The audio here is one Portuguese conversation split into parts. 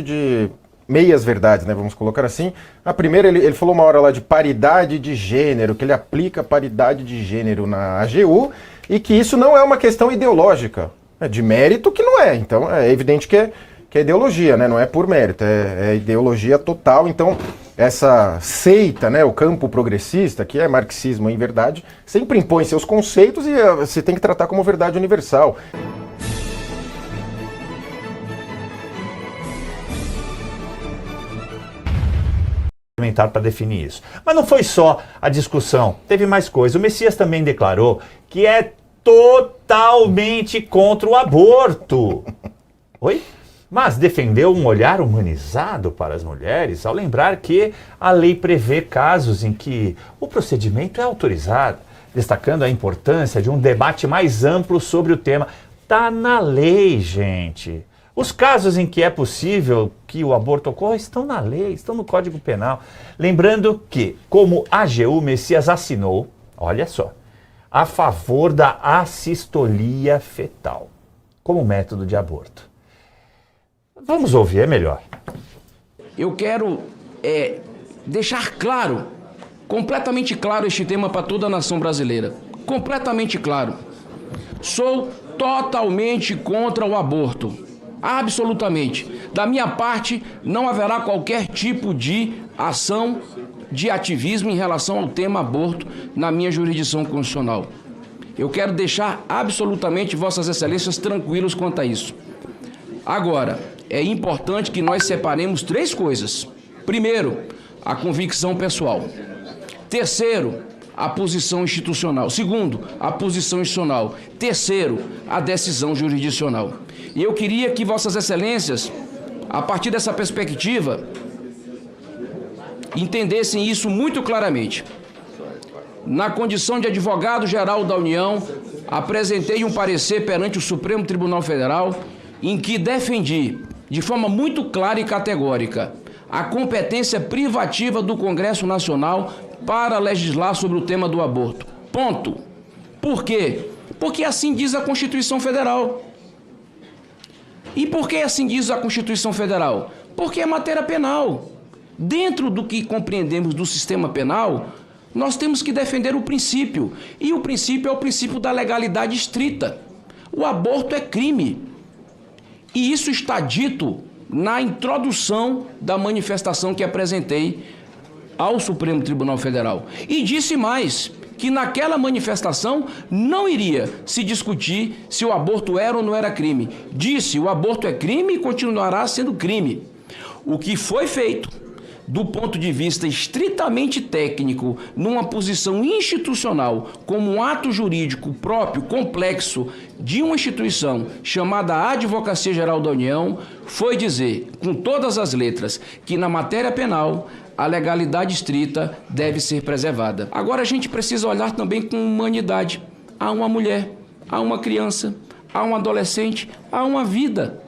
de meias verdades, né, vamos colocar assim. A primeira, ele falou uma hora lá de paridade de gênero, que ele aplica paridade de gênero na AGU e que isso não é uma questão ideológica, é de mérito que não é. Então é evidente que é ideologia, né, não é por mérito, é ideologia total. Então essa seita, né, o campo progressista, que é marxismo em verdade, sempre impõe seus conceitos e você tem que tratar como verdade universal. Para definir isso. Mas não foi só a discussão, teve mais coisa. O Messias também declarou que é totalmente contra o aborto. Oi? Mas defendeu um olhar humanizado para as mulheres ao lembrar que a lei prevê casos em que o procedimento é autorizado, destacando a importância de um debate mais amplo sobre o tema. Tá na lei, gente. Os casos em que é possível que o aborto ocorra estão na lei, estão no Código Penal. Lembrando que, como a AGU, Messias assinou, olha só, a favor da assistolia fetal como método de aborto. Vamos ouvir, é melhor. Eu quero deixar claro, completamente claro este tema para toda a nação brasileira. Completamente claro. Sou totalmente contra o aborto. Absolutamente. Da minha parte, não haverá qualquer tipo de ação de ativismo em relação ao tema aborto na minha jurisdição constitucional. Eu quero deixar absolutamente Vossas Excelências tranquilos quanto a isso. Agora, é importante que nós separemos três coisas. Primeiro, a convicção pessoal. Terceiro, a posição institucional. Segundo, a posição institucional. Terceiro, a decisão jurisdicional. E eu queria que Vossas Excelências, a partir dessa perspectiva, entendessem isso muito claramente. Na condição de advogado-geral da União, apresentei um parecer perante o Supremo Tribunal Federal em que defendi, de forma muito clara e categórica, a competência privativa do Congresso Nacional para legislar sobre o tema do aborto. Ponto. Por quê? Porque assim diz a Constituição Federal. E por que assim diz a Constituição Federal? Porque é matéria penal. Dentro do que compreendemos do sistema penal, nós temos que defender o princípio. E o princípio é o princípio da legalidade estrita. O aborto é crime. E isso está dito na introdução da manifestação que apresentei ao Supremo Tribunal Federal. E disse mais, que naquela manifestação não iria se discutir se o aborto era ou não era crime. Disse, o aborto é crime e continuará sendo crime. O que foi feito, do ponto de vista estritamente técnico, numa posição institucional, como um ato jurídico próprio, complexo, de uma instituição chamada Advocacia Geral da União, foi dizer, com todas as letras, que na matéria penal a legalidade estrita deve ser preservada. Agora a gente precisa olhar também com humanidade. Há uma mulher, há uma criança, há um adolescente, há uma vida.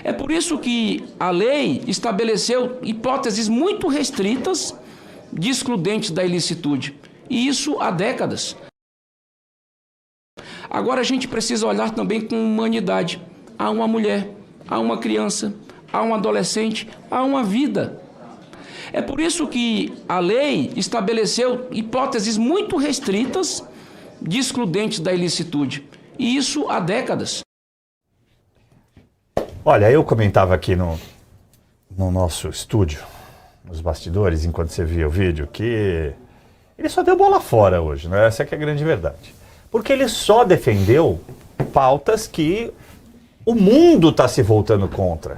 É por isso que a lei estabeleceu hipóteses muito restritas de excludentes da ilicitude. E isso há décadas. Agora a gente precisa olhar também com humanidade. Há uma mulher, há uma criança, há um adolescente, há uma vida. É por isso que a lei estabeleceu hipóteses muito restritas de excludentes da ilicitude. E isso há décadas. Olha, eu comentava aqui no nosso estúdio, nos bastidores, enquanto você via o vídeo, que ele só deu bola fora hoje, né? Essa é que é a grande verdade. Porque ele só defendeu pautas que o mundo está se voltando contra.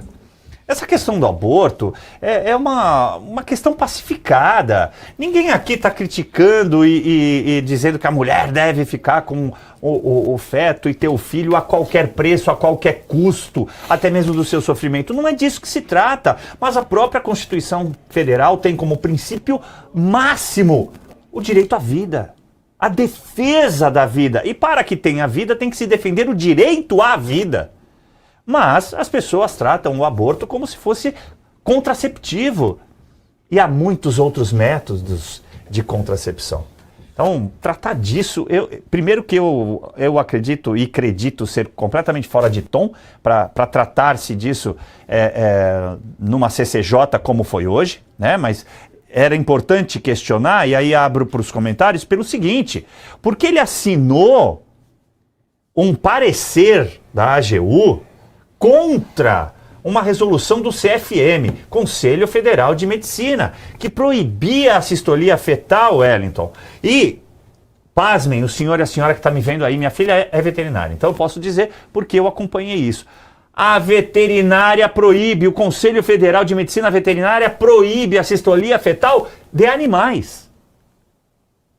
Essa questão do aborto é uma questão pacificada. Ninguém aqui está criticando e dizendo que a mulher deve ficar com o feto e ter o filho a qualquer preço, a qualquer custo, até mesmo do seu sofrimento. Não é disso que se trata. Mas a própria Constituição Federal tem como princípio máximo o direito à vida, a defesa da vida. E para que tenha vida, tem que se defender o direito à vida. Mas as pessoas tratam o aborto como se fosse contraceptivo. E há muitos outros métodos de contracepção. Então, tratar disso, primeiro que eu acredito e acredito ser completamente fora de tom para tratar-se disso numa CCJ como foi hoje, né? Mas era importante questionar, e aí abro para os comentários, pelo seguinte, porque ele assinou um parecer da AGU contra uma resolução do CFM, Conselho Federal de Medicina, que proibia a sistolia fetal, Wellington. E, pasmem, o senhor e a senhora que está me vendo aí, minha filha é veterinária, então eu posso dizer porque eu acompanhei isso. A veterinária proíbe, o Conselho Federal de Medicina Veterinária proíbe a sistolia fetal de animais.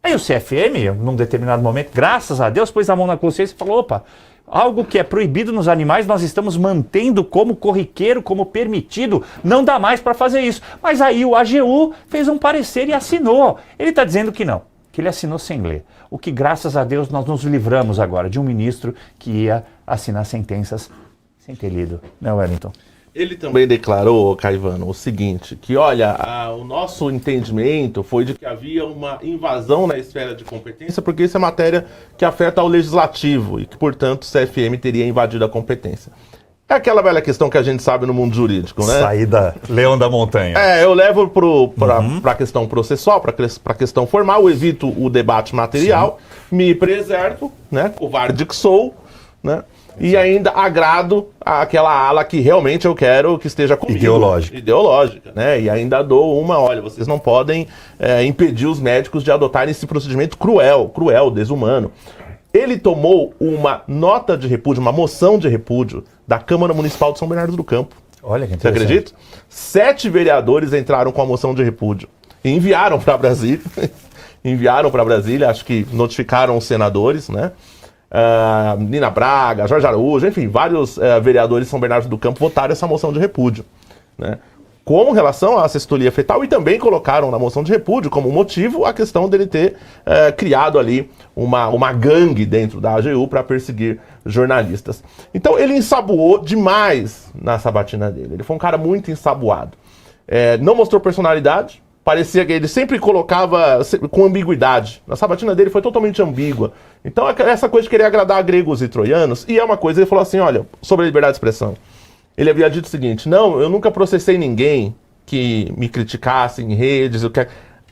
Aí o CFM, num determinado momento, graças a Deus, pôs a mão na consciência e falou, opa, algo que é proibido nos animais, nós estamos mantendo como corriqueiro, como permitido, não dá mais para fazer isso. Mas aí o AGU fez um parecer e assinou. Ele está dizendo que não, que ele assinou sem ler. O que, graças a Deus, nós nos livramos agora de um ministro que ia assinar sentenças sem ter lido. Não, Wellington? Ele também declarou, Caivano, o seguinte, que olha, o nosso entendimento foi de que havia uma invasão na esfera de competência, porque isso é matéria que afeta ao legislativo e que, portanto, o CFM teria invadido a competência. É aquela velha questão que a gente sabe no mundo jurídico, né? Saída Leão da Montanha. Eu levo para a questão processual, para a questão formal, eu evito o debate material, me preservo, né? Covarde que sou, né? E ainda agrado àquela ala que realmente eu quero que esteja comigo. Ideológica, né? E ainda dou olha, vocês não podem impedir os médicos de adotarem esse procedimento cruel, desumano. Ele tomou uma nota de repúdio, uma moção de repúdio da Câmara Municipal de São Bernardo do Campo. Olha que interessante. Você acredita? 7 vereadores entraram com a moção de repúdio e enviaram para Brasília. Acho que notificaram os senadores, né? Nina Braga, Jorge Araújo, enfim, vários vereadores de São Bernardo do Campo votaram essa moção de repúdio, né? Com relação à sistolia fetal, e também colocaram na moção de repúdio como motivo a questão dele ter criado ali uma gangue dentro da AGU para perseguir jornalistas. Então ele ensaboou demais na sabatina dele, ele foi um cara muito ensaboado. Não mostrou personalidade. Parecia que ele sempre colocava com ambiguidade. A sabatina dele foi totalmente ambígua. Então, essa coisa de querer agradar gregos e troianos, e é uma coisa, ele falou assim, olha, sobre a liberdade de expressão. Ele havia dito o seguinte, não, eu nunca processei ninguém que me criticasse em redes,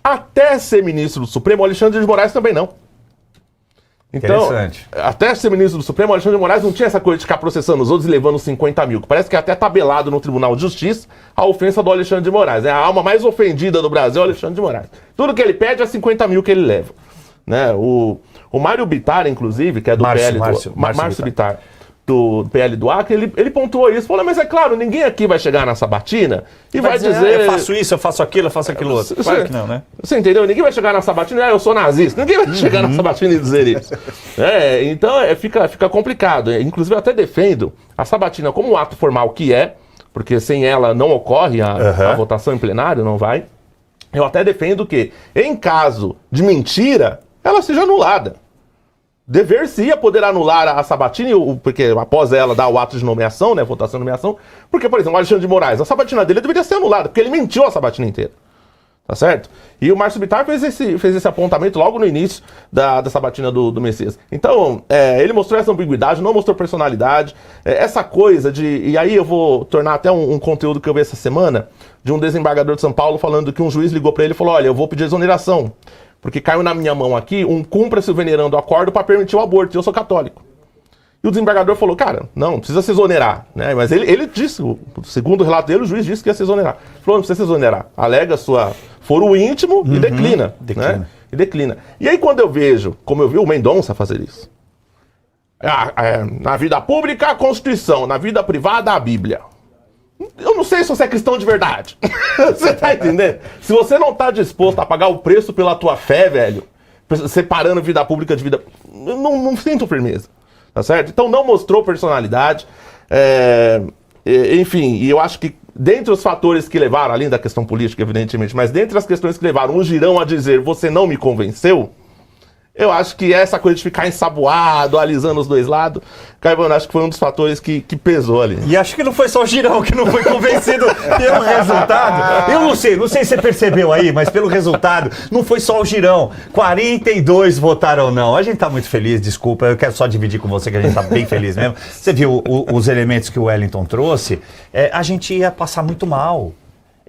até ser ministro do Supremo, o Alexandre de Moraes também não. Então, até ser ministro do Supremo, Alexandre de Moraes não tinha essa coisa de ficar processando os outros e levando 50 mil. Parece que é até tabelado no Tribunal de Justiça a ofensa do Alexandre de Moraes. É a alma mais ofendida do Brasil, é o Alexandre de Moraes. Tudo que ele pede é 50 mil que ele leva. Né? O Mário Bittar, inclusive, que é do Márcio Bittar, do PL do Acre, ele pontuou isso. Falou, mas é claro, ninguém aqui vai chegar na sabatina e vai dizer... eu faço isso, eu faço aquilo outro. Claro que não, né? Você entendeu? Ninguém vai chegar na sabatina e eu sou nazista. Ninguém vai chegar na sabatina e dizer isso. Então fica complicado. Inclusive eu até defendo a sabatina como um ato formal que porque sem ela não ocorre a votação em plenário, não vai. Eu até defendo que, em caso de mentira, ela seja anulada. Dever-se-ia poder anular a sabatina, porque após ela dar o ato de nomeação, né, votação de nomeação, porque, por exemplo, o Alexandre de Moraes, a sabatina dele deveria ser anulada, porque ele mentiu a sabatina inteira, tá certo? E o Márcio Bittar fez esse apontamento logo no início da sabatina do Messias. Então, ele mostrou essa ambiguidade, não mostrou personalidade, essa coisa de... E aí eu vou tornar até um conteúdo que eu vi essa semana, de um desembargador de São Paulo falando que um juiz ligou para ele e falou, olha, eu vou pedir exoneração, porque caiu na minha mão aqui um cumpra-se venerando acordo para permitir o aborto, e eu sou católico. E o desembargador falou, cara, não precisa se exonerar, né? Mas ele disse, segundo o relato dele, o juiz disse que ia se exonerar. Ele falou, não precisa se exonerar, alega sua foro íntimo e declina. Né? E declina. E aí quando eu vejo, como eu vi o Mendonça fazer isso, na vida pública a Constituição, na vida privada a Bíblia. Eu não sei se você é cristão de verdade. Você tá entendendo? Se você não tá disposto a pagar o preço pela tua fé, velho, separando vida pública de vida... Não sinto firmeza, tá certo? Então não mostrou personalidade. Enfim, e eu acho que dentre os fatores que levaram, além da questão política, evidentemente, mas dentre as questões que levaram o Girão a dizer, você não me convenceu, Eu acho que essa coisa de ficar ensaboado, alisando os dois lados, Caivano, acho que foi um dos fatores que pesou ali. E acho que não foi só o Girão que não foi convencido pelo resultado. Eu não sei se você percebeu aí, mas pelo resultado, não foi só o Girão. 42 votaram não. A gente tá muito feliz, desculpa, eu quero só dividir com você que a gente tá bem feliz mesmo. Você viu os elementos que o Wellington trouxe? A gente ia passar muito mal.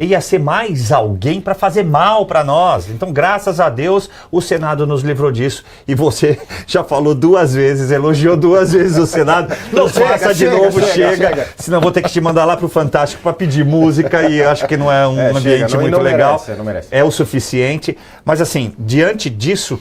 Ia ser mais alguém para fazer mal para nós. Então, graças a Deus, o Senado nos livrou disso. E você já falou 2 vezes, elogiou 2 vezes o Senado. Não faça de novo, chega. Senão vou ter que te mandar lá pro Fantástico para pedir música e acho que não é um ambiente muito legal. Não merece. É o suficiente. Mas assim, diante disso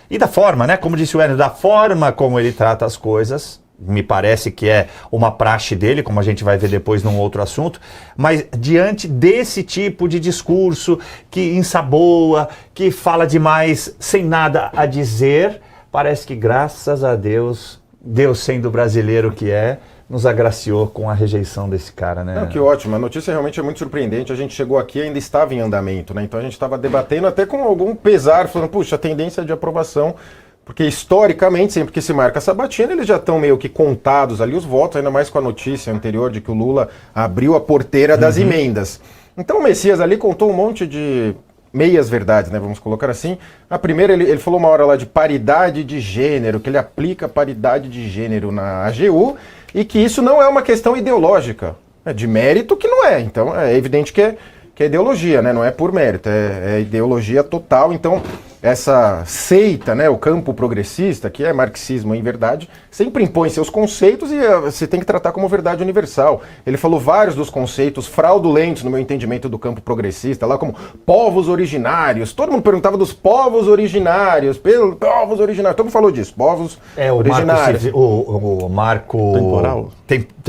e da forma, né? Como disse o Hélio, da forma como ele trata as coisas, me parece que é uma praxe dele, como a gente vai ver depois num outro assunto, mas diante desse tipo de discurso que ensaboa, que fala demais sem nada a dizer, parece que graças a Deus, Deus sendo brasileiro que é, nos agraciou com a rejeição desse cara, né? Não, que ótimo, a notícia realmente é muito surpreendente, a gente chegou aqui e ainda estava em andamento, né? Então a gente estava debatendo até com algum pesar, falando, puxa, a tendência de aprovação. Porque historicamente, sempre que se marca a sabatina, eles já estão meio que contados ali os votos, ainda mais com a notícia anterior de que o Lula abriu a porteira das emendas. Então o Messias ali contou um monte de meias verdades, né? Vamos colocar assim. A primeira, ele falou uma hora lá de paridade de gênero, que ele aplica paridade de gênero na AGU e que isso não é uma questão ideológica, é de mérito que não é. Então é evidente que é ideologia, né? Não é por mérito, é ideologia total. Então essa seita, né, o campo progressista, que é marxismo em verdade, sempre impõe seus conceitos e você tem que tratar como verdade universal. Ele falou vários dos conceitos fraudulentos, no meu entendimento, do campo progressista, lá como povos originários. Todo mundo perguntava dos povos originários, povos originários. Todo mundo falou disso, povos originários. O marco temporal.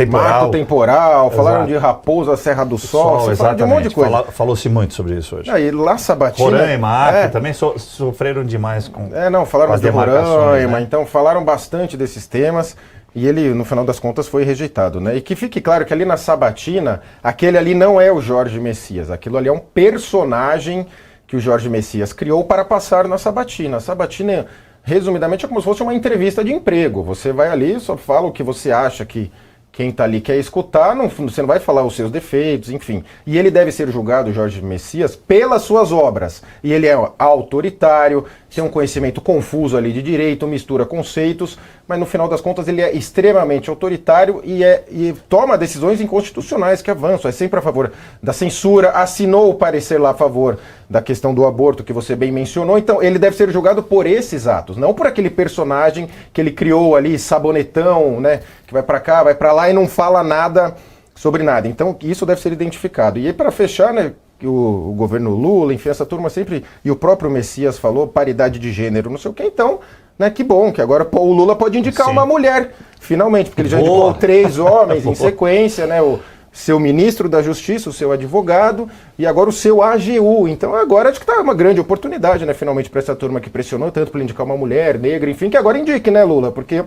Marco temporal, falaram de Raposa Serra do Sol, falaram de um monte de coisa. Falou-se muito sobre isso hoje. Aí lá Sabatina... Roraima, Acre também sofreram demais com falaram de Roraima, né? Então falaram bastante desses temas e ele, no final das contas, foi rejeitado, né? E que fique claro que ali na Sabatina, aquele ali não é o Jorge Messias, aquilo ali é um personagem que o Jorge Messias criou para passar na Sabatina. A Sabatina, resumidamente, é como se fosse uma entrevista de emprego. Você vai ali, só fala o que você acha que quem está ali quer escutar, você não vai falar os seus defeitos, enfim. E ele deve ser julgado, Jorge Messias, pelas suas obras. E ele é autoritário, tem um conhecimento confuso ali de direito, mistura conceitos, mas no final das contas ele é extremamente autoritário e toma decisões inconstitucionais que avançam, é sempre a favor da censura, assinou o parecer lá a favor da questão do aborto que você bem mencionou. Então ele deve ser julgado por esses atos, não por aquele personagem que ele criou ali, sabonetão, né, que vai para cá, vai para lá e não fala nada sobre nada. Então isso deve ser identificado. E aí, para fechar, né, o governo Lula, enfim, essa turma sempre, e o próprio Messias falou, paridade de gênero, não sei o que, então, né, que bom, que agora o Lula pode indicar uma mulher, finalmente, porque ele já indicou 3 homens em sequência, né, o seu ministro da Justiça, o seu advogado, e agora o seu AGU. Então agora acho que está uma grande oportunidade, né, finalmente, para essa turma que pressionou tanto para indicar uma mulher negra, enfim, que agora indique, né, Lula, porque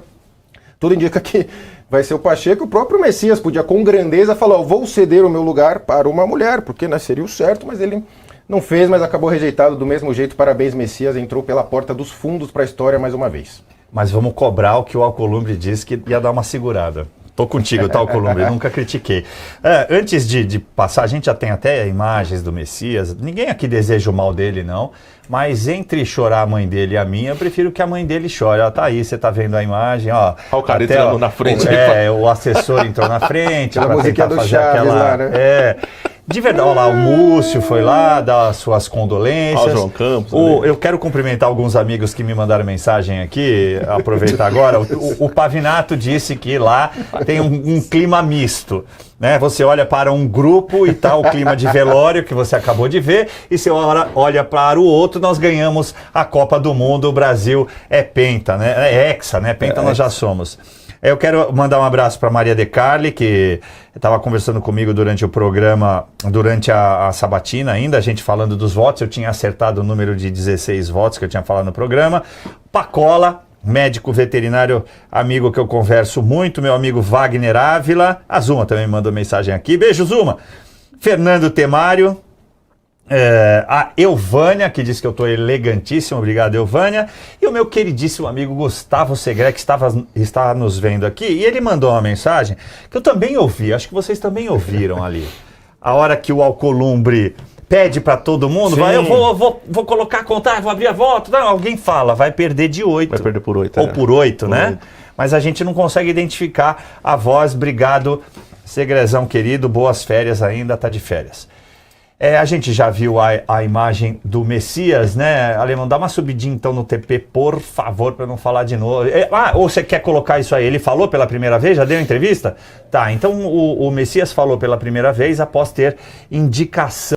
tudo indica que vai ser o Pacheco. O próprio Messias podia, com grandeza, falar, vou ceder o meu lugar para uma mulher, porque, né, seria o certo, mas ele não fez, mas acabou rejeitado do mesmo jeito. Parabéns, Messias, entrou pela porta dos fundos para a história mais uma vez. Mas vamos cobrar o que o Alcolumbre disse que ia dar uma segurada. Tô contigo, tá, Alcolumbre? Nunca critiquei. Antes de passar, a gente já tem até imagens do Messias. Ninguém aqui deseja o mal dele, não. Mas entre chorar a mãe dele e a minha, eu prefiro que a mãe dele chore. Ó, tá aí, você tá vendo a imagem, ó. Olha o cara entrando na frente. O assessor entrou na frente. A musiquinha do Chaves lá, né? De verdade, olha lá, o Múcio foi lá dar suas condolências. Olha o João Campos. Eu quero cumprimentar alguns amigos que me mandaram mensagem aqui, aproveitar agora. O Pavinato disse que lá tem um clima misto, né? Você olha para um grupo e tá o clima de velório que você acabou de ver, e você olha para o outro, nós ganhamos a Copa do Mundo, o Brasil é penta, né? É hexa, né? Penta nós já somos. Eu quero mandar um abraço para Maria De Carli, que estava conversando comigo durante o programa, durante a sabatina ainda, a gente falando dos votos. Eu tinha acertado o número de 16 votos que eu tinha falado no programa. Pacola, médico veterinário, amigo que eu converso muito, meu amigo Wagner Ávila. A Zuma também mandou mensagem aqui. Beijo, Zuma. Fernando Temário. A Elvânia, que diz que eu estou elegantíssimo, obrigado, Elvânia. E o meu queridíssimo amigo Gustavo Segre, que está nos vendo aqui, e ele mandou uma mensagem que eu também ouvi, acho que vocês também ouviram ali. A hora que o Alcolumbre pede para todo mundo, vai, eu vou colocar a contagem, vou abrir a voto, não, alguém fala, vai perder de 8. Vai perder por 8. Ou por 8, né? Mas a gente não consegue identificar a voz. Obrigado, Segrezão querido, boas férias ainda, tá de férias. A gente já viu a imagem do Messias, né? Alemão, dá uma subidinha então no TP, por favor, para não falar de novo. Ou você quer colocar isso aí? Ele falou pela primeira vez? Já deu entrevista? Tá, então o Messias falou pela primeira vez após ter indicação